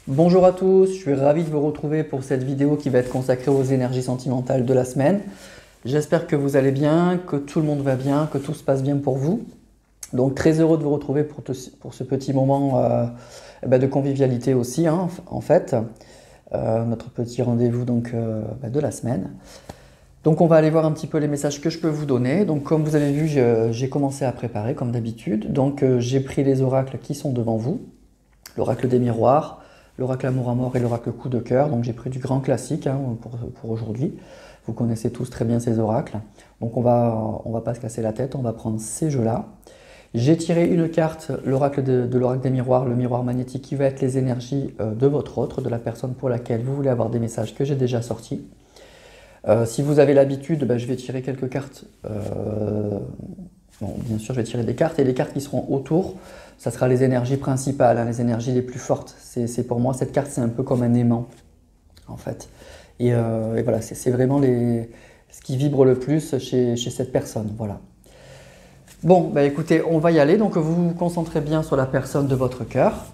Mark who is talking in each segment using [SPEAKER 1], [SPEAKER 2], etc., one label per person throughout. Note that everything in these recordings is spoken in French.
[SPEAKER 1] Bonjour à tous, je suis ravi de vous retrouver pour cette vidéo qui va être consacrée aux énergies sentimentales de la semaine. J'espère que vous allez bien, que tout le monde va bien, que tout se passe bien pour vous. Donc très heureux de vous retrouver pour ce petit moment de convivialité aussi, hein, en fait. Notre petit rendez-vous de la semaine. Donc on va aller voir un petit peu les messages que je peux vous donner. Donc comme vous avez vu, j'ai commencé à préparer comme d'habitude. Donc j'ai pris les oracles qui sont devant vous. L'oracle des miroirs, l'oracle amour à mort et l'oracle coup de cœur. Donc j'ai pris du grand classique pour aujourd'hui. Vous connaissez tous très bien ces oracles. Donc on va pas se casser la tête, on va prendre ces jeux-là. J'ai tiré une carte, l'oracle de l'oracle des miroirs, le miroir magnétique qui va être les énergies de votre autre, de la personne pour laquelle vous voulez avoir des messages que j'ai déjà sortis. Si vous avez l'habitude, je vais tirer quelques cartes. Bon, bien sûr, je vais tirer des cartes et les cartes qui seront autour, ça sera les énergies principales, hein, les énergies les plus fortes. C'est pour moi, cette carte, c'est un peu comme un aimant, en fait. Et voilà, c'est vraiment ce qui vibre le plus chez cette personne. Voilà. Bon, écoutez, on va y aller. Donc, vous vous concentrez bien sur la personne de votre cœur.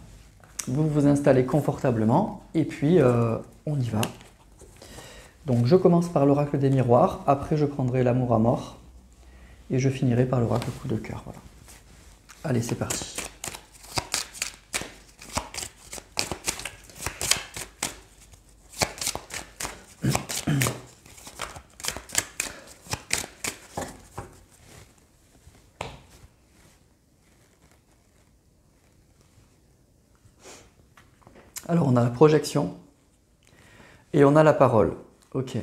[SPEAKER 1] Vous vous installez confortablement et puis on y va. Donc, je commence par l'oracle des miroirs. Après, je prendrai l'amour à mort. Et je finirai par l'oracle coup de cœur. Voilà. Allez, c'est parti. Alors, on a la projection et on a la parole. Ok.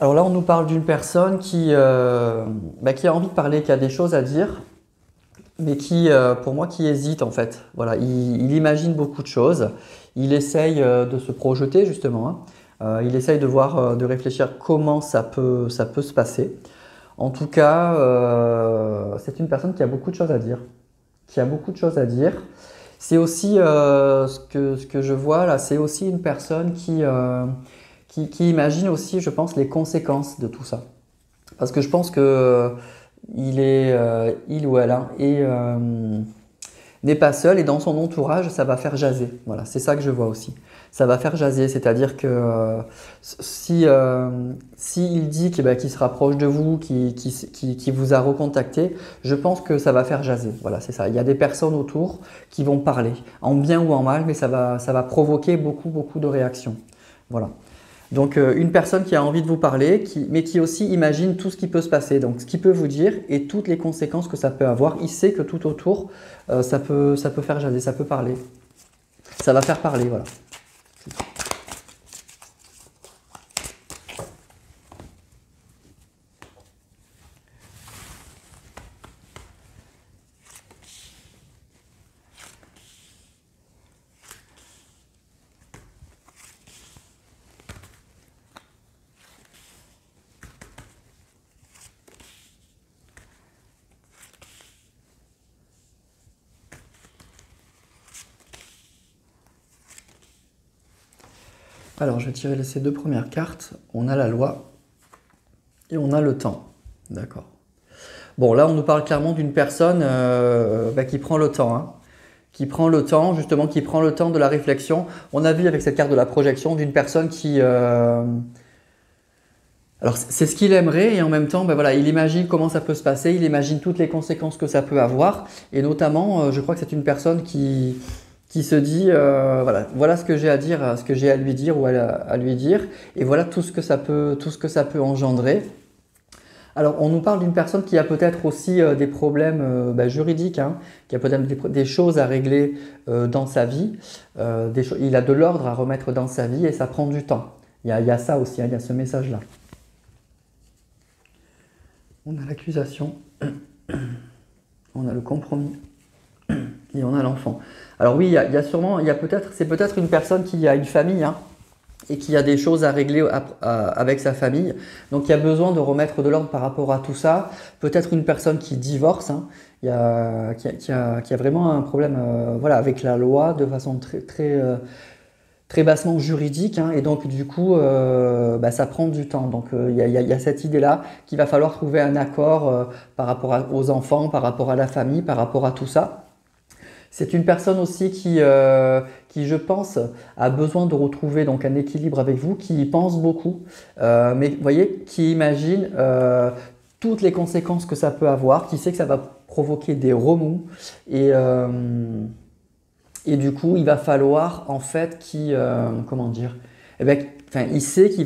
[SPEAKER 1] Alors là, on nous parle d'une personne qui a envie de parler, qui a des choses à dire, mais pour moi, qui hésite en fait. Voilà, il imagine beaucoup de choses. Il essaye de se projeter justement, hein. Il essaye de voir, de réfléchir comment ça peut se passer. En tout cas, c'est une personne qui a beaucoup de choses à dire. Qui a beaucoup de choses à dire. C'est aussi ce que je vois là, c'est aussi une personne qui imagine aussi, je pense, les conséquences de tout ça. Parce que je pense que il ou elle n'est pas seul et dans son entourage, ça va faire jaser. Voilà, c'est ça que je vois aussi. Ça va faire jaser, c'est-à-dire que si il dit qu'il se rapproche de vous, qu'il vous a recontacté, je pense que ça va faire jaser. Voilà, c'est ça. Il y a des personnes autour qui vont parler, en bien ou en mal, mais ça va provoquer beaucoup de réactions. Voilà. Donc une personne qui a envie de vous parler, mais qui aussi imagine tout ce qui peut se passer, donc ce qu'il peut vous dire et toutes les conséquences que ça peut avoir. Il sait que tout autour, ça peut faire jaser, ça peut parler. Ça va faire parler, voilà. Alors, je vais tirer ces deux premières cartes. On a la loi et on a le temps. D'accord. Bon, là, on nous parle clairement d'une personne qui prend le temps, hein. Qui prend le temps, justement, qui prend le temps de la réflexion. On a vu avec cette carte de la projection d'une personne qui... Alors, c'est ce qu'il aimerait et en même temps, il imagine comment ça peut se passer, il imagine toutes les conséquences que ça peut avoir. Et notamment, je crois que c'est une personne qui se dit voilà ce que j'ai à dire, ce que j'ai à lui dire ou à lui dire, et voilà tout ce que ça peut engendrer. Alors on nous parle d'une personne qui a peut-être aussi des problèmes juridiques, hein, qui a peut-être des choses à régler dans sa vie, il a de l'ordre à remettre dans sa vie et ça prend du temps. Il y a ça aussi, hein, il y a ce message-là. On a l'accusation, on a le compromis et on a l'enfant. Alors oui, c'est peut-être une personne qui a une famille, hein, et qui a des choses à régler avec sa famille. Donc il y a besoin de remettre de l'ordre par rapport à tout ça. Peut-être une personne qui divorce, hein, qui a vraiment un problème avec la loi de façon très bassement juridique, hein, et donc du coup ça prend du temps. Donc il y a cette idée-là qu'il va falloir trouver un accord par rapport aux enfants, par rapport à la famille, par rapport à tout ça. C'est une personne aussi qui, je pense, a besoin de retrouver donc un équilibre avec vous, qui y pense beaucoup, mais vous voyez, qui imagine toutes les conséquences que ça peut avoir, qui sait que ça va provoquer des remous et du coup, il va falloir en fait comment dire, eh ben, enfin, il sait qu'il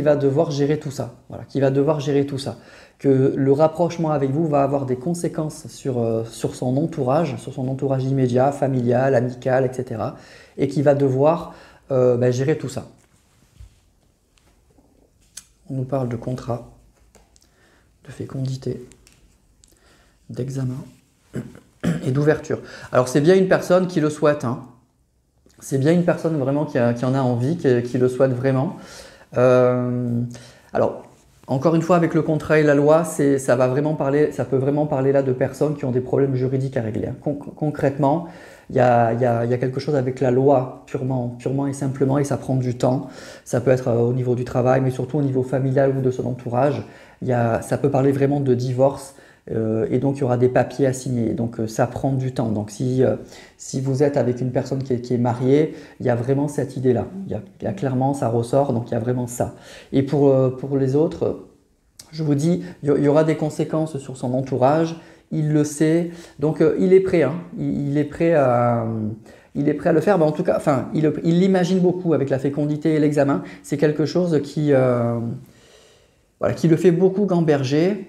[SPEAKER 1] va devoir gérer tout ça, voilà, qu'il va devoir gérer tout ça, que le rapprochement avec vous va avoir des conséquences sur son entourage immédiat, familial, amical, etc. Et qu'il va devoir ben, gérer tout ça. On nous parle de contrat, de fécondité, d'examen et d'ouverture. Alors c'est bien une personne qui le souhaite, hein. C'est bien une personne vraiment qui en a envie, qui le souhaite vraiment. Alors, encore une fois, avec le contrat et la loi, ça peut vraiment parler là de personnes qui ont des problèmes juridiques à régler. Concrètement, il y a quelque chose avec la loi purement et simplement, et ça prend du temps. Ça peut être au niveau du travail, mais surtout au niveau familial ou de son entourage. Ça peut parler vraiment de divorce. Et donc il y aura des papiers à signer, donc ça prend du temps. Donc si vous êtes avec une personne qui est mariée, il y a vraiment cette idée-là, il y a clairement, ça ressort, donc il y a vraiment ça. Et pour les autres, je vous dis, il y aura des conséquences sur son entourage, il le sait, donc il est prêt, hein, il est prêt à le faire, mais en tout cas, enfin, il l'imagine beaucoup avec la fécondité et l'examen, c'est quelque chose qui le fait beaucoup gamberger.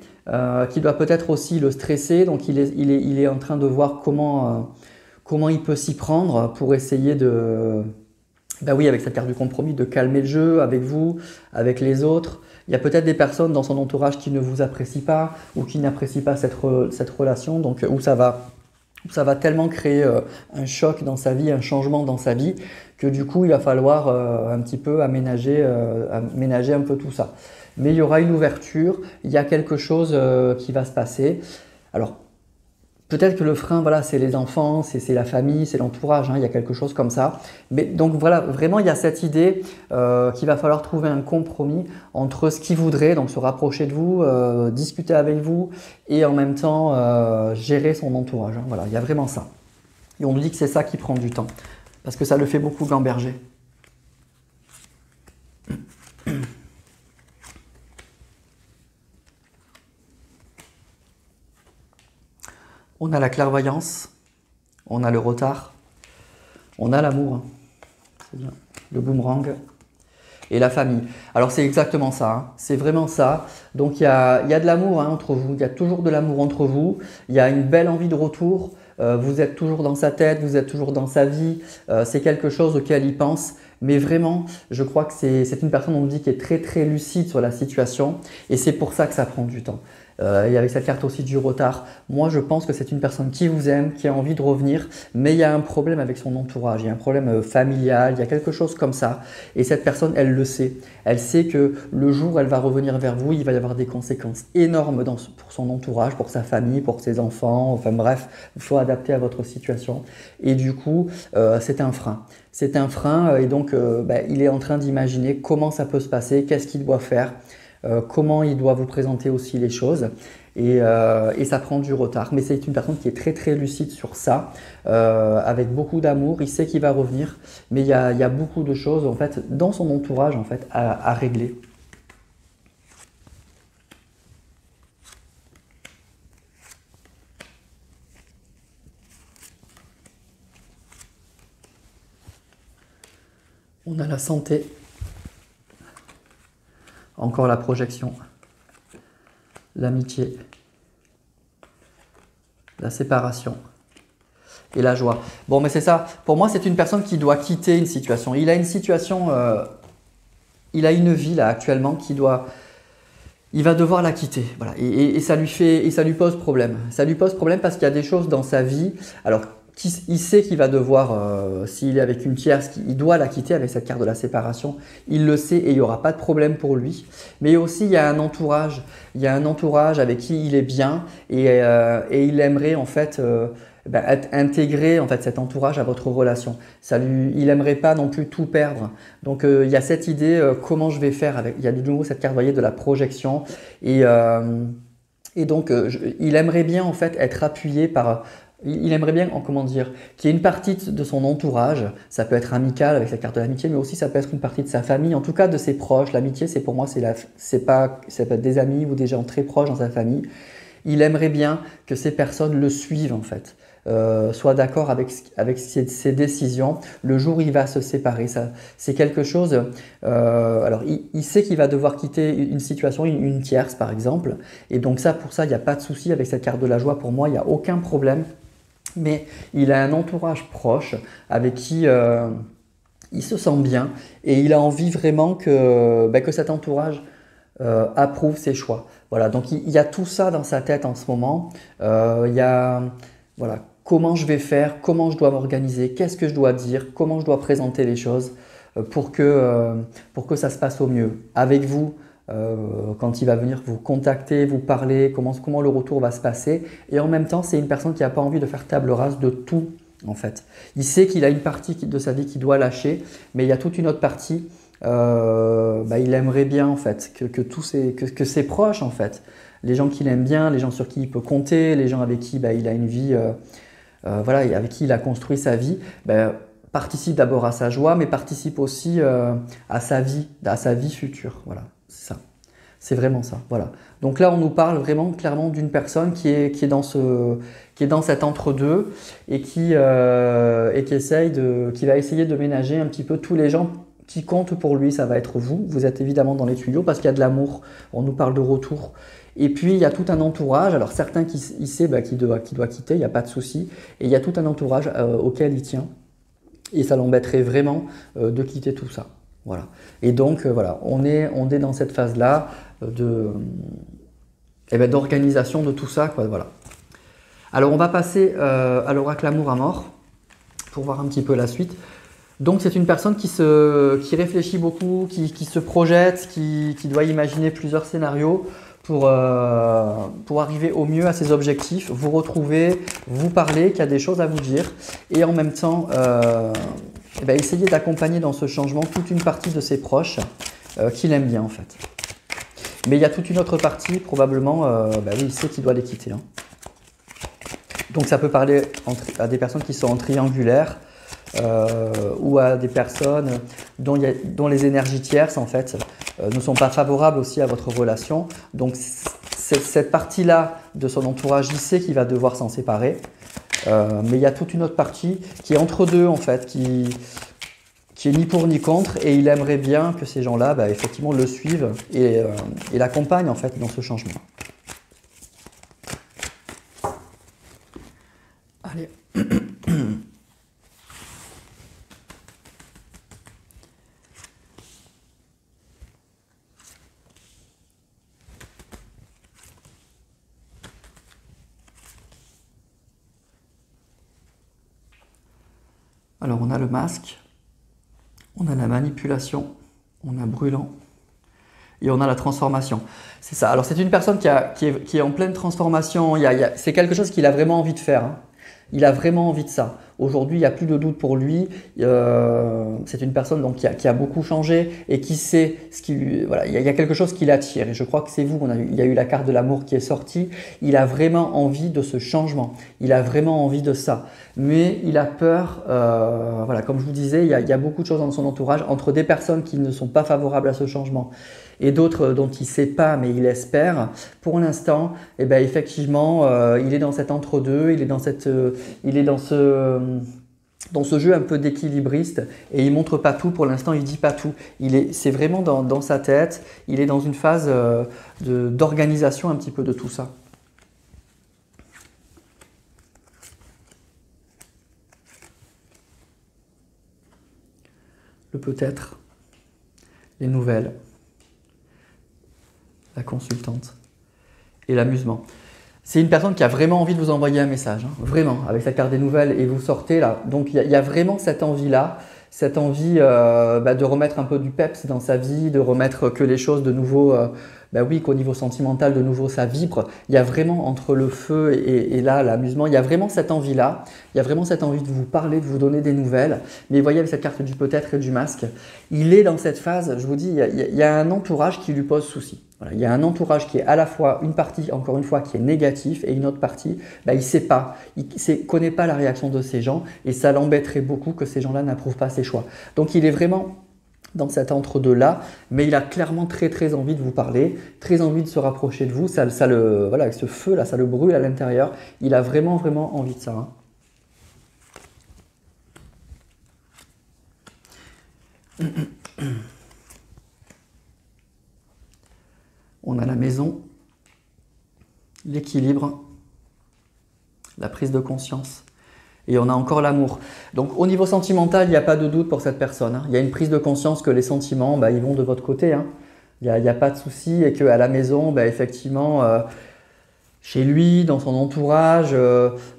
[SPEAKER 1] Qui doit peut-être aussi le stresser, donc il est en train de voir comment il peut s'y prendre pour essayer ben oui, avec cette carte du compromis, de calmer le jeu avec vous, avec les autres. Il y a peut-être des personnes dans son entourage qui ne vous apprécient pas ou qui n'apprécient pas cette relation, donc où ça va tellement créer un choc dans sa vie, un changement dans sa vie, que du coup il va falloir un petit peu aménager un peu tout ça. Mais il y aura une ouverture, il y a quelque chose qui va se passer. Alors, peut-être que le frein, voilà, c'est les enfants, c'est la famille, c'est l'entourage, hein, il y a quelque chose comme ça. Mais donc voilà, vraiment, il y a cette idée qu'il va falloir trouver un compromis entre ce qu'il voudrait, donc se rapprocher de vous, discuter avec vous, et en même temps gérer son entourage, hein. Voilà, il y a vraiment ça. Et on nous dit que c'est ça qui prend du temps, parce que ça le fait beaucoup gamberger. On a la clairvoyance, on a le retard, on a l'amour, hein. C'est bien, le boomerang et la famille. Alors c'est exactement ça, hein. C'est vraiment ça. Donc il y a de l'amour, hein, entre vous, il y a toujours de l'amour entre vous, il y a une belle envie de retour, vous êtes toujours dans sa tête, vous êtes toujours dans sa vie, c'est quelque chose auquel il pense. Mais vraiment, je crois que c'est une personne, on me dit, qui est très très lucide sur la situation et c'est pour ça que ça prend du temps. Et avec cette carte aussi du retard, moi je pense que c'est une personne qui vous aime, qui a envie de revenir, mais il y a un problème avec son entourage, il y a un problème familial, il y a quelque chose comme ça. Et cette personne, elle le sait. Elle sait que le jour où elle va revenir vers vous, il va y avoir des conséquences énormes pour son entourage, pour sa famille, pour ses enfants, enfin bref, il faut adapter à votre situation. Et du coup, c'est un frein. C'est un frein et donc il est en train d'imaginer comment ça peut se passer, qu'est-ce qu'il doit faire. Comment il doit vous présenter aussi les choses et ça prend du retard. Mais c'est une personne qui est très très lucide sur ça, avec beaucoup d'amour, il sait qu'il va revenir, mais il y a beaucoup de choses en fait dans son entourage en fait à régler. On a la santé. Encore la projection, l'amitié, la séparation et la joie. Bon, mais c'est ça. Pour moi, c'est une personne qui doit quitter une situation. Il a une situation, il a une vie là actuellement il va devoir la quitter. Voilà. Et ça lui pose problème. Ça lui pose problème parce qu'il y a des choses dans sa vie. Alors, il sait qu'il va devoir, s'il est avec une tierce, il doit la quitter avec cette carte de la séparation. Il le sait et il n'y aura pas de problème pour lui. Mais aussi, il y a un entourage. Il y a un entourage avec qui il est bien et il aimerait en fait intégrer en fait, cet entourage à votre relation. Il n'aimerait pas non plus tout perdre. Donc, il y a cette idée, comment je vais faire avec. Il y a de nouveau cette carte, vous voyez, de la projection. Et donc, il aimerait bien en fait être appuyé par il aimerait bien, comment dire, qu'il y ait une partie de son entourage, ça peut être amical avec sa carte de l'amitié, mais aussi ça peut être une partie de sa famille, en tout cas de ses proches. L'amitié, c'est pour moi, c'est pas, ça peut être des amis ou des gens très proches dans sa famille. Il aimerait bien que ces personnes le suivent en fait. Soit d'accord avec ses décisions le jour où il va se séparer. C'est quelque chose. Alors, il sait qu'il va devoir quitter une situation, une tierce par exemple. Et donc pour ça, il n'y a pas de souci avec cette carte de la joie. Pour moi, il n'y a aucun problème. Mais il a un entourage proche avec qui il se sent bien et il a envie vraiment que cet entourage approuve ses choix. Voilà, donc il y a tout ça dans sa tête en ce moment. Il y a voilà, comment je vais faire, comment je dois m'organiser, qu'est-ce que je dois dire, comment je dois présenter les choses pour que ça se passe au mieux. Avec vous, quand il va venir vous contacter, vous parler, comment le retour va se passer. Et en même temps, c'est une personne qui n'a pas envie de faire table rase de tout, en fait. Il sait qu'il a une partie de sa vie qu'il doit lâcher, mais il y a toute une autre partie. Il aimerait bien, en fait, que ses proches, en fait, les gens qu'il aime bien, les gens sur qui il peut compter, les gens avec qui il a une vie, avec qui il a construit sa vie, participe d'abord à sa joie, mais participe aussi à sa vie future. Voilà, c'est ça. C'est vraiment ça. Voilà. Donc là, on nous parle vraiment clairement d'une personne qui est dans cet entre-deux et qui va essayer de ménager un petit peu tous les gens qui comptent pour lui. Ça va être vous. Vous êtes évidemment dans les tuyaux parce qu'il y a de l'amour. On nous parle de retour. Et puis, il y a tout un entourage. Alors, certains il sait qu'il doit quitter, il n'y a pas de souci. Et il y a tout un entourage auquel il tient. Et ça l'embêterait vraiment de quitter tout ça. Voilà. Et donc, on est dans cette phase-là d'organisation de tout ça. Voilà. Alors, on va passer à l'oracle amour à mort pour voir un petit peu la suite. Donc, c'est une personne qui réfléchit beaucoup, qui se projette, qui doit imaginer plusieurs scénarios pour arriver au mieux à ses objectifs, vous retrouver, vous parler, qu'il y a des choses à vous dire et en même temps essayer d'accompagner dans ce changement toute une partie de ses proches qu'il aime bien en fait. Mais il y a toute une autre partie, probablement, il sait qu'il doit les quitter. Hein. Donc ça peut parler à des personnes qui sont en triangulaire ou à des personnes dont les énergies tierces en fait ne sont pas favorables aussi à votre relation. Donc cette partie-là de son entourage, il sait qu'il va devoir s'en séparer. Mais il y a toute une autre partie qui est entre deux en fait, qui est ni pour ni contre et il aimerait bien que ces gens-là effectivement le suivent et l'accompagnent en fait dans ce changement. Allez. Alors on a le masque, on a la manipulation, on a brûlant et on a la transformation. C'est ça. Alors c'est une personne qui est en pleine transformation, c'est quelque chose qu'il a vraiment envie de faire. Hein. Il a vraiment envie de ça. Aujourd'hui, il n'y a plus de doute pour lui. C'est une personne donc, qui a beaucoup changé et qui sait ce qui lui. Voilà, il y a quelque chose qui l'attire. Et je crois que c'est vous. Il y a eu la carte de l'amour qui est sortie. Il a vraiment envie de ce changement. Il a vraiment envie de ça. Mais il a peur. Comme je vous disais, il y a beaucoup de choses dans son entourage entre des personnes qui ne sont pas favorables à ce changement et d'autres dont il ne sait pas, mais il espère. Pour l'instant, effectivement, il est dans cet entre-deux, il est dans ce jeu un peu d'équilibriste et il ne montre pas tout. Pour l'instant, il ne dit pas tout. C'est vraiment dans sa tête, il est dans une phase d'organisation un petit peu de tout ça. Le peut-être, les nouvelles, la consultante et l'amusement. C'est une personne qui a vraiment envie de vous envoyer un message, hein, vraiment, avec sa carte des nouvelles et vous sortez là. Donc il y a vraiment cette envie-là, cette envie de remettre un peu du peps dans sa vie, de remettre que les choses de nouveau, qu'au niveau sentimental, de nouveau ça vibre. Il y a vraiment entre le feu et là l'amusement, il y a vraiment cette envie-là, il y a vraiment cette envie de vous parler, de vous donner des nouvelles. Mais vous voyez avec cette carte du peut-être et du masque, il est dans cette phase, je vous dis, il y a un entourage qui lui pose souci. Voilà, il y a un entourage qui est à la fois une partie, encore une fois, qui est négatif et une autre partie, bah, il ne sait pas, il ne connaît pas la réaction de ces gens et ça l'embêterait beaucoup que ces gens-là n'approuvent pas ses choix. Donc il est vraiment dans cet entre-deux-là, mais il a clairement très très envie de vous parler, très envie de se rapprocher de vous, voilà, avec ce feu-là, ça le brûle à l'intérieur, il a vraiment vraiment envie de ça. Hein. On a la maison, l'équilibre, la prise de conscience. Et on a encore l'amour. Donc au niveau sentimental, il n'y a pas de doute pour cette personne. Hein. Il y a une prise de conscience que les sentiments, bah, ils vont de votre côté. Hein. Il n'y a pas de souci et qu'à la maison, bah, effectivement, chez lui, dans son entourage,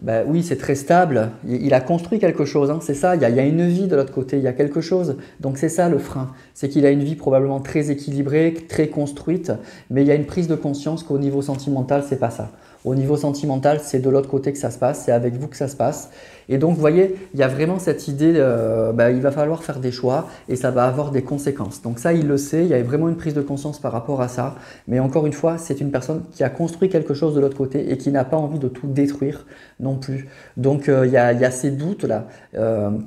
[SPEAKER 1] bah, oui, c'est très stable. Il a construit quelque chose, hein, c'est ça. Il y a une vie de l'autre côté, il y a quelque chose. Donc c'est ça le frein. C'est qu'il a une vie probablement très équilibrée, très construite, mais il y a une prise de conscience qu'au niveau sentimental, c'est pas ça. Au niveau sentimental, c'est de l'autre côté que ça se passe, c'est avec vous que ça se passe. Et donc, vous voyez, il y a vraiment cette idée, bah, il va falloir faire des choix et ça va avoir des conséquences. Donc ça, il le sait, il y a vraiment une prise de conscience par rapport à ça. Mais encore une fois, c'est une personne qui a construit quelque chose de l'autre côté et qui n'a pas envie de tout détruire non plus. Donc, il y a ces doutes-là.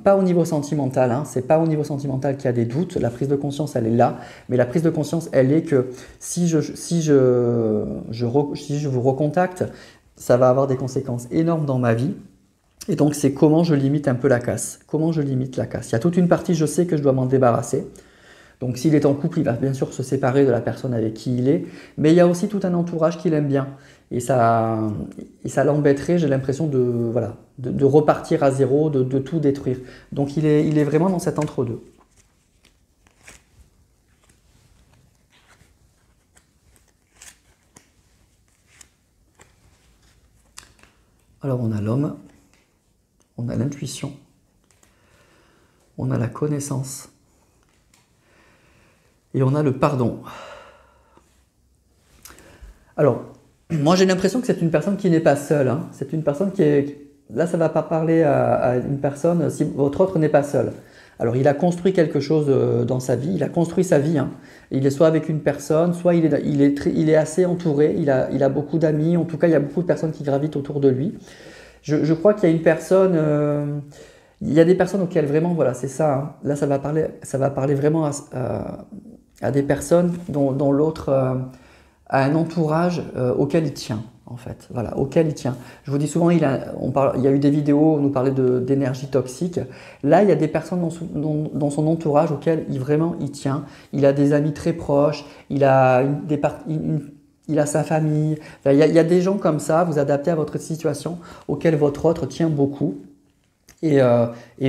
[SPEAKER 1] Pas au niveau sentimental, hein, c'est pas au niveau sentimental qu'il y a des doutes. La prise de conscience, elle est là. Mais la prise de conscience, elle est que si je vous recontacte, ça va avoir des conséquences énormes dans ma vie. Et donc, c'est comment je limite un peu la casse. Comment je limite la casse. Il y a toute une partie, je sais que je dois m'en débarrasser. Donc, s'il est en couple, il va bien sûr se séparer de la personne avec qui il est. Mais il y a aussi tout un entourage qui l'aime bien. Et ça l'embêterait, j'ai l'impression, de repartir à zéro, de tout détruire. Donc, il est vraiment dans cet entre-deux. Alors, on a l'homme. On a l'intuition, on a la connaissance et on a le pardon. Alors, moi j'ai l'impression que c'est une personne qui n'est pas seule. Hein. C'est une personne qui est... Là, ça ne va pas parler à une personne si votre autre n'est pas seul. Alors, il a construit quelque chose dans sa vie, il a construit sa vie. Hein. Il est soit avec une personne, soit il est assez entouré, il a beaucoup d'amis, en tout cas, il y a beaucoup de personnes qui gravitent autour de lui. Je crois qu'il y a une personne, il y a des personnes auxquelles vraiment, voilà, c'est ça. Hein. Là, ça va parler vraiment à des personnes dont l'autre a un entourage auquel il tient, en fait. Voilà, auquel il tient. Je vous dis souvent, il y a eu des vidéos où on nous parlait d'énergie toxique. Là, il y a des personnes dans son entourage auquel vraiment il tient. Il a des amis très proches, il a il a sa famille. Il y a des gens comme ça, vous adaptez à votre situation, auxquels votre autre tient beaucoup. Et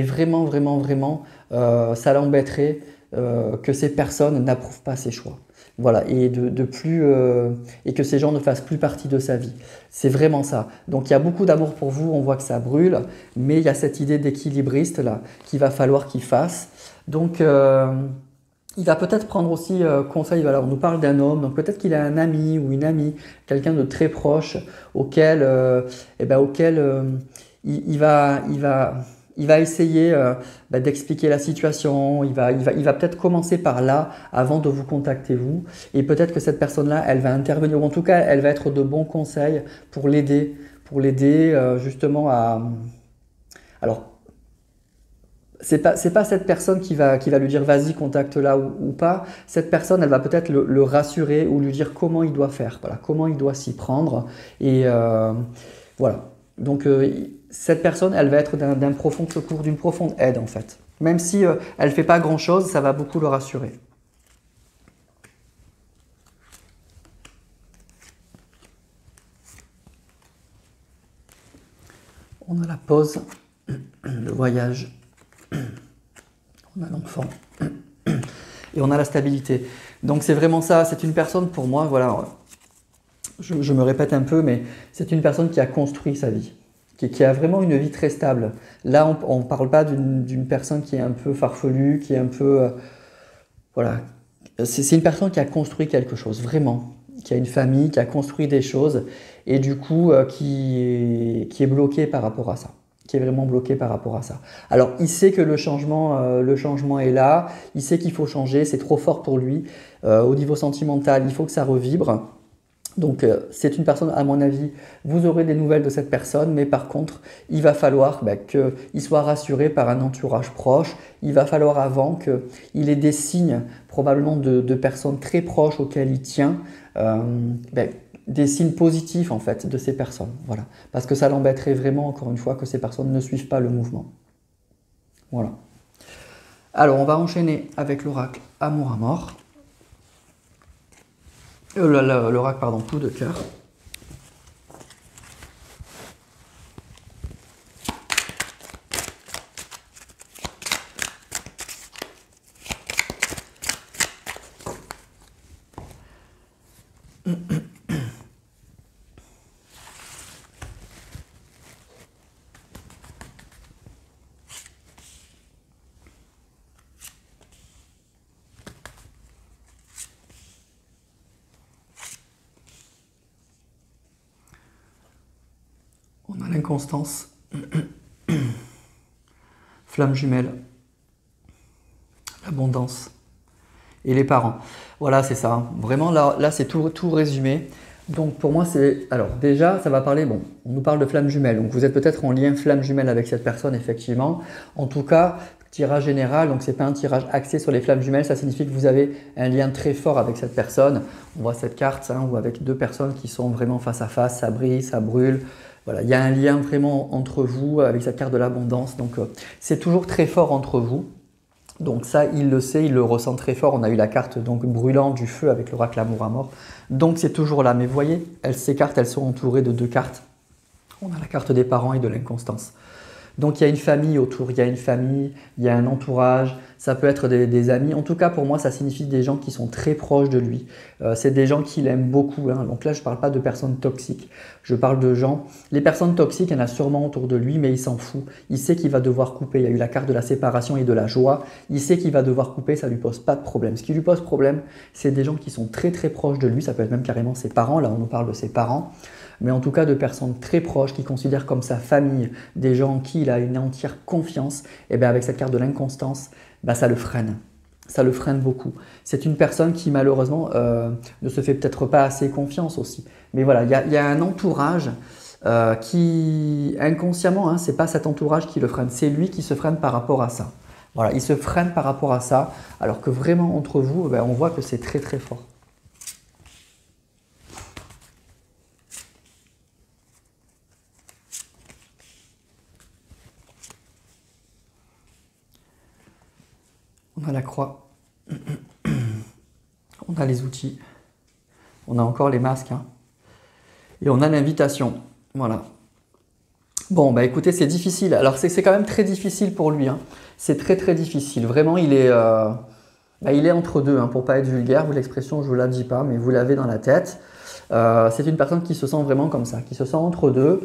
[SPEAKER 1] vraiment, vraiment, vraiment, ça l'embêterait que ces personnes n'approuvent pas ses choix. Voilà, et et que ces gens ne fassent plus partie de sa vie. C'est vraiment ça. Donc il y a beaucoup d'amour pour vous, on voit que ça brûle, mais il y a cette idée d'équilibriste là qu'il va falloir qu'il fasse. Donc il va peut-être prendre aussi conseil, voilà, on nous parle d'un homme, donc peut-être qu'il a un ami ou une amie, quelqu'un de très proche auquel il va essayer d'expliquer la situation, il va peut-être commencer par là avant de vous contacter vous, et peut-être que cette personne-là, elle va intervenir, ou en tout cas, elle va être de bons conseils pour l'aider justement à... Alors, c'est pas cette personne qui va lui dire vas-y contacte-la ou pas. Cette personne, elle va peut-être le rassurer ou lui dire comment il doit faire, voilà, comment il doit s'y prendre. Et voilà. Donc cette personne, elle va être d'un profond secours, d'une profonde aide en fait. Même si elle fait pas grand-chose, ça va beaucoup le rassurer. On a la pause, le voyage. On a l'enfant et on a la stabilité. Donc c'est vraiment ça, c'est une personne pour moi, voilà, je me répète un peu, mais c'est une personne qui a construit sa vie, qui a vraiment une vie très stable. Là, on ne parle pas d'une personne qui est un peu farfelue, qui est un peu... voilà, c'est une personne qui a construit quelque chose, vraiment, qui a une famille, qui a construit des choses, et du coup, qui est bloquée par rapport à ça. qui est vraiment bloqué par rapport à ça. Alors, il sait que le changement est là, il sait qu'il faut changer, c'est trop fort pour lui. Au niveau sentimental, il faut que ça revibre. Donc, c'est une personne, à mon avis, vous aurez des nouvelles de cette personne, mais par contre, il va falloir qu'il soit rassuré par un entourage proche. Il va falloir avant qu'il ait des signes, probablement de personnes très proches auxquelles il tient, des signes positifs en fait de ces personnes. Voilà. Parce que ça l'embêterait vraiment, encore une fois, que ces personnes ne suivent pas le mouvement. Voilà. Alors, on va enchaîner avec l'oracle Amour à mort. L'oracle, pardon, coup de cœur. On a l'inconstance, flamme jumelle, l'abondance et les parents. Voilà, c'est ça. Vraiment, là c'est tout résumé. Donc pour moi, c'est... Alors déjà, ça va parler... Bon, on nous parle de flamme jumelle. Donc vous êtes peut-être en lien flamme jumelle avec cette personne, effectivement. En tout cas, tirage général, donc c'est pas un tirage axé sur les flammes jumelles. Ça signifie que vous avez un lien très fort avec cette personne. On voit cette carte, ou avec deux personnes qui sont vraiment face à face. Ça brille, ça brûle. Voilà, il y a un lien vraiment entre vous avec cette carte de l'abondance. Donc, c'est toujours très fort entre vous. Donc ça, il le sait, il le ressent très fort. On a eu la carte donc brûlante du feu avec l'oracle Amour à mort. Donc, c'est toujours là. Mais vous voyez, ces cartes, elles sont entourées de deux cartes. On a la carte des parents et de l'inconstance. Donc, il y a une famille autour, il y a une famille, il y a un entourage, ça peut être des amis. En tout cas, pour moi, ça signifie des gens qui sont très proches de lui. C'est des gens qui l'aiment beaucoup. Donc là, je ne parle pas de personnes toxiques. Je parle de gens... Les personnes toxiques, il y en a sûrement autour de lui, mais il s'en fout. Il sait qu'il va devoir couper. Il y a eu la carte de la séparation et de la joie. Il sait qu'il va devoir couper, ça ne lui pose pas de problème. Ce qui lui pose problème, c'est des gens qui sont très très proches de lui. Ça peut être même carrément ses parents. Là, on nous parle de ses parents. Mais en tout cas de personnes très proches qu'il considère comme sa famille, des gens en qui il a une entière confiance, et bien avec cette carte de l'inconstance, ça le freine. Ça le freine beaucoup. C'est une personne qui malheureusement ne se fait peut-être pas assez confiance aussi. Mais voilà, il y a un entourage qui inconsciemment, c'est pas cet entourage qui le freine, c'est lui qui se freine par rapport à ça. Voilà, il se freine par rapport à ça, alors que vraiment entre vous, on voit que c'est très très fort. On a la croix, on a les outils, on a encore les masques, et on a l'invitation. Voilà. Bon, écoutez, c'est difficile. Alors, c'est quand même très difficile pour lui. C'est très très difficile. Vraiment, il est entre deux. Pour ne pas être vulgaire, l'expression, je ne vous la dis pas, mais vous l'avez dans la tête. C'est une personne qui se sent vraiment comme ça, qui se sent entre deux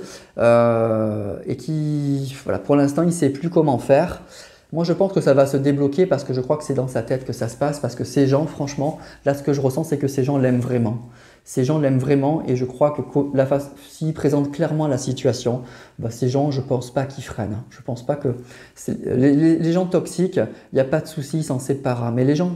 [SPEAKER 1] et qui, voilà, pour l'instant, il ne sait plus comment faire. Moi, je pense que ça va se débloquer parce que je crois que c'est dans sa tête que ça se passe, parce que ces gens, franchement, là, ce que je ressens, c'est que ces gens l'aiment vraiment. Ces gens l'aiment vraiment et je crois que s'ils présentent clairement la situation, ces gens, je ne pense pas qu'ils freinent. Je ne pense pas que… Les gens toxiques, il n'y a pas de souci, ils s'en séparent. Mais les gens…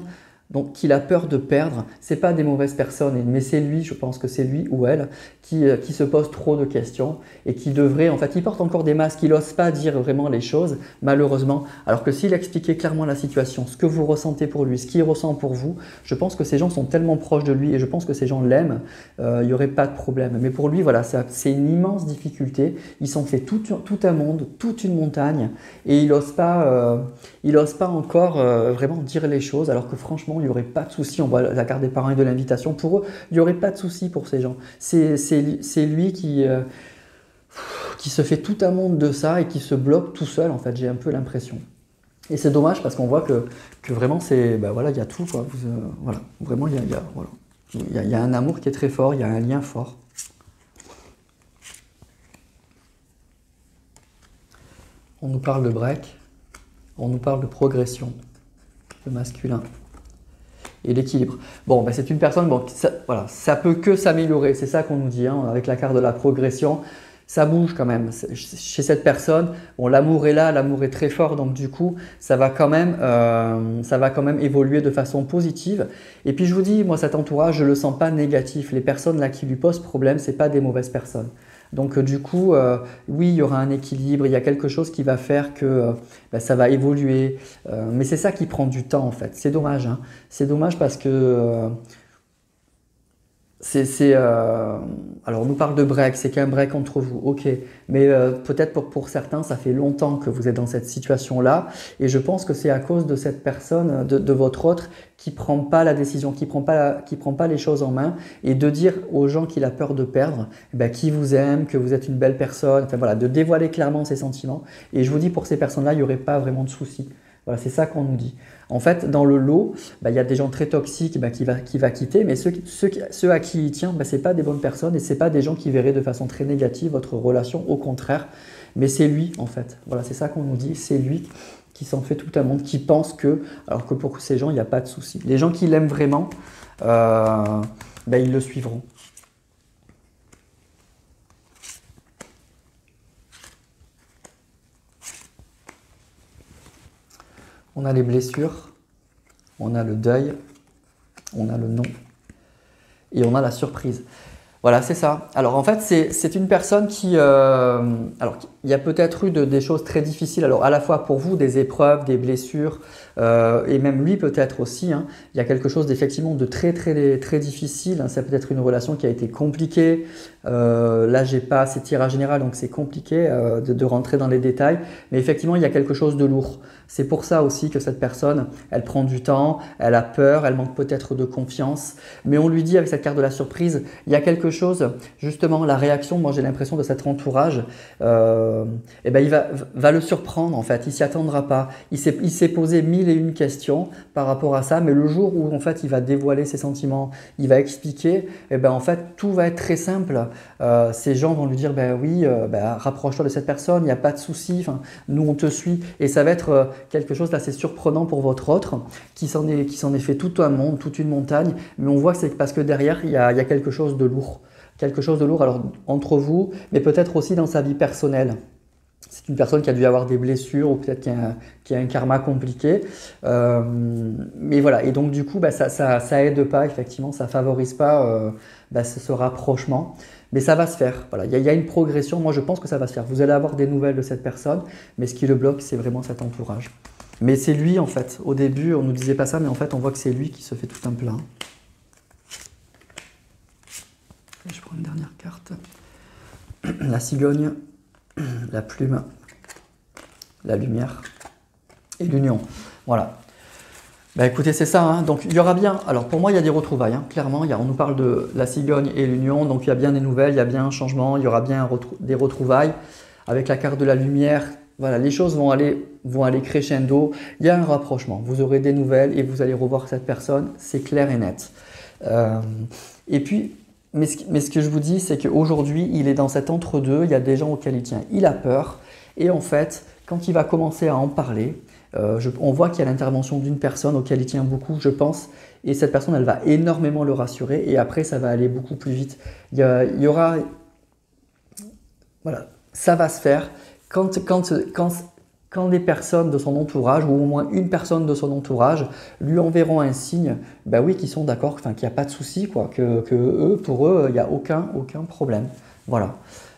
[SPEAKER 1] Donc, qu'il a peur de perdre, ce n'est pas des mauvaises personnes, mais c'est lui, je pense que c'est lui ou elle qui se pose trop de questions et qui devrait, en fait, il porte encore des masques, il n'ose pas dire vraiment les choses, malheureusement. Alors que s'il expliquait clairement la situation, ce que vous ressentez pour lui, ce qu'il ressent pour vous, je pense que ces gens sont tellement proches de lui et je pense que ces gens l'aiment, il n'y aurait pas de problème. Mais pour lui, voilà, c'est une immense difficulté. Il s'en fait tout un monde, toute une montagne et il n'ose pas encore vraiment dire les choses, alors que franchement, il n'y aurait pas de souci. On voit la carte des parents et de l'invitation. Pour eux, il n'y aurait pas de souci pour ces gens. C'est lui qui se fait tout un monde de ça et qui se bloque tout seul, en fait, j'ai un peu l'impression. Et c'est dommage parce qu'on voit que vraiment, voilà, il y a tout, quoi. Voilà, vraiment, il y a un amour qui est très fort, il y a un lien fort. On nous parle de break, on nous parle de progression, le masculin. Et l'équilibre. Bon, c'est une personne, ça peut que s'améliorer, c'est ça qu'on nous dit, avec la carte de la progression. ça bouge quand même. Chez cette personne, bon, l'amour est là, l'amour est très fort, donc du coup, ça va quand même évoluer de façon positive. Et puis je vous dis, moi, cet entourage, je ne le sens pas négatif. Les personnes là qui lui posent problème, ce n'est pas des mauvaises personnes. Donc du coup, oui, il y aura un équilibre, il y a quelque chose qui va faire que ça va évoluer. Mais c'est ça qui prend du temps en fait. C'est dommage, hein. C'est dommage parce que alors on nous parle de break, c'est qu'un break entre vous, ok, mais peut-être pour certains, ça fait longtemps que vous êtes dans cette situation-là, et je pense que c'est à cause de cette personne, de votre autre, qui prend pas la décision, qui prend pas les choses en main, et de dire aux gens qu'il a peur de perdre, qui vous aime, que vous êtes une belle personne, enfin voilà, de dévoiler clairement ses sentiments, et je vous dis pour ces personnes-là, il n'y aurait pas vraiment de soucis. Voilà, c'est ça qu'on nous dit. En fait, dans le lot, il y a des gens très toxiques qui va quitter, mais ceux à qui il tient, ce n'est pas des bonnes personnes et ce n'est pas des gens qui verraient de façon très négative votre relation, au contraire. Mais c'est lui, en fait. Voilà, c'est ça qu'on nous dit, c'est lui qui s'en fait tout un monde, qui pense que, alors que pour ces gens, il n'y a pas de souci. Les gens qui l'aiment vraiment, ils le suivront. On a les blessures, on a le deuil, on a le non et on a la surprise. Voilà, c'est ça. Alors en fait, c'est une personne qui… alors, il y a peut-être eu des choses très difficiles, alors à la fois pour vous, des épreuves, des blessures, et même lui peut-être aussi, hein. Il y a quelque chose d'effectivement de très, très, très difficile, hein. Ça peut être une relation qui a été compliquée. Là, j'ai pas assez de tirage général, donc c'est compliqué de rentrer dans les détails. Mais effectivement, il y a quelque chose de lourd. C'est pour ça aussi que cette personne, elle prend du temps, elle a peur, elle manque peut-être de confiance. Mais on lui dit avec cette carte de la surprise, il y a quelque chose, justement, la réaction, moi j'ai l'impression de cet entourage, il va le surprendre en fait, il s'y attendra pas. Il s'est posé 1001 questions par rapport à ça, mais le jour où en fait il va dévoiler ses sentiments, il va expliquer, en fait tout va être très simple. Ces gens vont lui dire oui, rapproche-toi de cette personne, il n'y a pas de souci, nous on te suit, et ça va être quelque chose d'assez surprenant pour votre autre qui s'en est fait tout un monde, toute une montagne, mais on voit que c'est parce que derrière il y a quelque chose de lourd. Quelque chose de lourd, alors entre vous, mais peut-être aussi dans sa vie personnelle. C'est une personne qui a dû avoir des blessures ou peut-être qui a un karma compliqué. Mais voilà, et donc du coup, ça aide pas, effectivement, ça favorise pas ce rapprochement. Mais ça va se faire, voilà, il y a une progression, moi je pense que ça va se faire. Vous allez avoir des nouvelles de cette personne, mais ce qui le bloque, c'est vraiment cet entourage. Mais c'est lui en fait, au début on ne nous disait pas ça, mais en fait on voit que c'est lui qui se fait tout un plein. Je prends une dernière carte. La cigogne, la plume, la lumière et l'union. Voilà. Écoutez, c'est ça, hein. Donc il y aura bien, alors pour moi il y a des retrouvailles, hein. Clairement, on nous parle de la cigogne et l'union, donc il y a bien des nouvelles, il y a bien un changement, il y aura bien des retrouvailles. Avec la carte de la lumière, voilà, les choses vont aller crescendo, il y a un rapprochement, vous aurez des nouvelles et vous allez revoir cette personne, c'est clair et net. Et puis, mais ce que je vous dis, c'est qu'aujourd'hui, il est dans cet entre-deux, il y a des gens auxquels il tient, il a peur, et en fait, quand il va commencer à en parler, on voit qu'il y a l'intervention d'une personne auquel il tient beaucoup, je pense, et cette personne, elle va énormément le rassurer, et après, ça va aller beaucoup plus vite. Il y aura… Voilà, ça va se faire. Quand des personnes de son entourage, ou au moins une personne de son entourage, lui enverront un signe, oui, qu'ils sont d'accord, qu'il n'y a pas de souci, quoi, pour eux, il n'y a aucun problème. Voilà.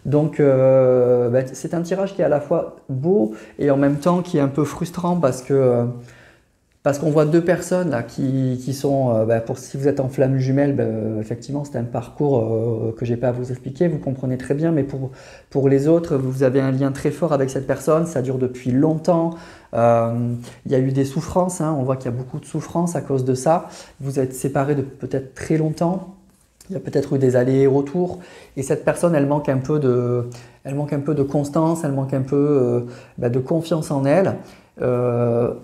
[SPEAKER 1] Donc, c'est un tirage qui est à la fois beau et en même temps qui est un peu frustrant parce qu'on voit deux personnes là, qui sont, si vous êtes en flamme jumelle, effectivement c'est un parcours que je n'ai pas à vous expliquer, vous comprenez très bien, mais pour les autres, vous avez un lien très fort avec cette personne, ça dure depuis longtemps, il y a eu des souffrances, hein, on voit qu'il y a beaucoup de souffrances à cause de ça, vous êtes séparés de peut-être très longtemps, il y a peut-être eu des allers et retours, et cette personne, elle manque un peu de constance, elle manque un peu de confiance en elle.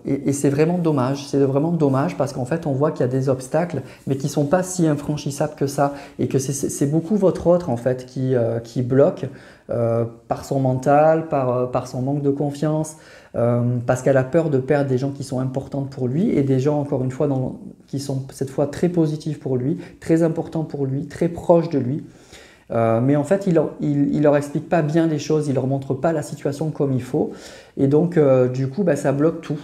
[SPEAKER 1] Et c'est vraiment dommage parce qu'en fait on voit qu'il y a des obstacles mais qui ne sont pas si infranchissables que ça et que c'est beaucoup votre autre en fait qui bloque par son mental, par son manque de confiance, parce qu'elle a peur de perdre des gens qui sont importants pour lui et des gens encore une fois qui sont cette fois très positifs pour lui, très importants pour lui, très proches de lui.
[SPEAKER 2] Mais en fait, il leur explique pas bien les choses, il leur montre pas la situation comme il faut. Et donc, du coup, bah, ça bloque tout.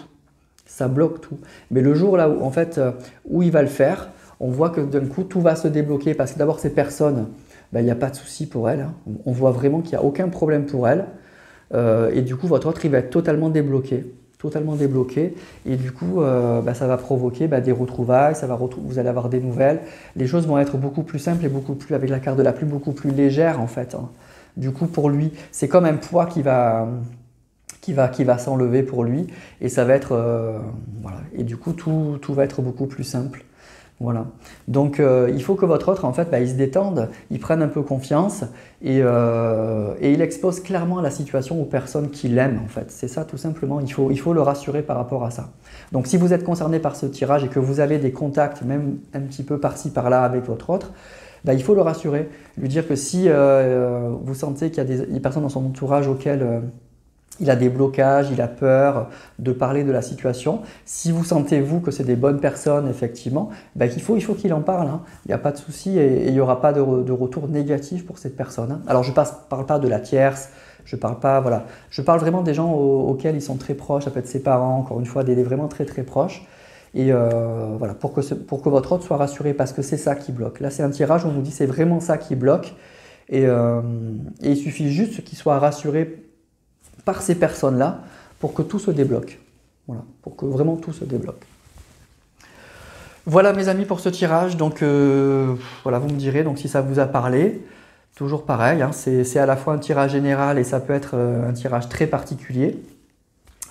[SPEAKER 2] Ça bloque tout. Mais le jour là où, en fait, où il va le faire, on voit que d'un coup, tout va se débloquer. Parce que d'abord, ces personnes, bah, il n'y a pas de souci pour elles, hein. On voit vraiment qu'il n'y a aucun problème pour elles. Et du coup, votre autre, il va être totalement débloqué. Totalement débloqué. Et du coup, bah, ça va provoquer bah, des retrouvailles, vous allez avoir des nouvelles. Les choses vont être beaucoup plus simples et beaucoup plus, avec la carte de la pluie, beaucoup plus légère en fait, hein. Du coup, pour lui, c'est comme un poids qui va s'enlever pour lui. Et ça va être, voilà. Et du coup, tout va être beaucoup plus simple. Voilà. Donc, il faut que votre autre, en fait, bah, il se détende, il prenne un peu confiance et il expose clairement la situation aux personnes qui l'aiment, en fait. C'est ça, tout simplement. Il faut le rassurer par rapport à ça. Donc, si vous êtes concerné par ce tirage et que vous avez des contacts, même un petit peu par-ci, par-là avec votre autre, bah, il faut le rassurer. Lui dire que si vous sentez qu'il y a des personnes dans son entourage auxquelles il a des blocages, il a peur de parler de la situation. Si vous sentez, vous, que c'est des bonnes personnes, effectivement, ben, il faut qu'il en parle, hein. Il n'y a pas de souci et il n'y aura pas de retour négatif pour cette personne, hein. Alors, je ne parle pas de la tierce, je parle pas, voilà. Je parle vraiment des gens auxquels ils sont très proches, ça peut être ses parents, encore une fois, des vraiment très très proches. Et voilà, pour que votre autre soit rassuré, parce que c'est ça qui bloque. Là, c'est un tirage où on nous dit c'est vraiment ça qui bloque. Et il suffit juste qu'il soit rassuré par ces personnes-là pour que tout se débloque. Voilà, pour que vraiment tout se débloque. Voilà mes amis pour ce tirage. Donc voilà, vous me direz donc, si ça vous a parlé. Toujours pareil, hein, c'est à la fois un tirage général et ça peut être un tirage très particulier.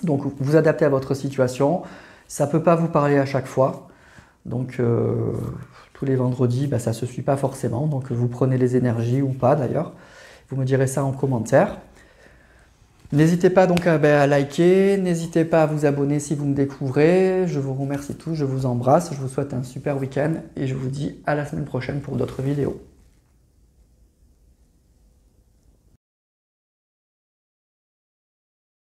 [SPEAKER 2] Donc vous adaptez à votre situation. Ça ne peut pas vous parler à chaque fois. Donc tous les vendredis, bah, ça ne se suit pas forcément. Donc vous prenez les énergies ou pas d'ailleurs. Vous me direz ça en commentaire. N'hésitez pas donc à liker, n'hésitez pas à vous abonner si vous me découvrez. Je vous remercie tous, je vous embrasse, je vous souhaite un super week-end et je vous dis à la semaine prochaine pour d'autres vidéos.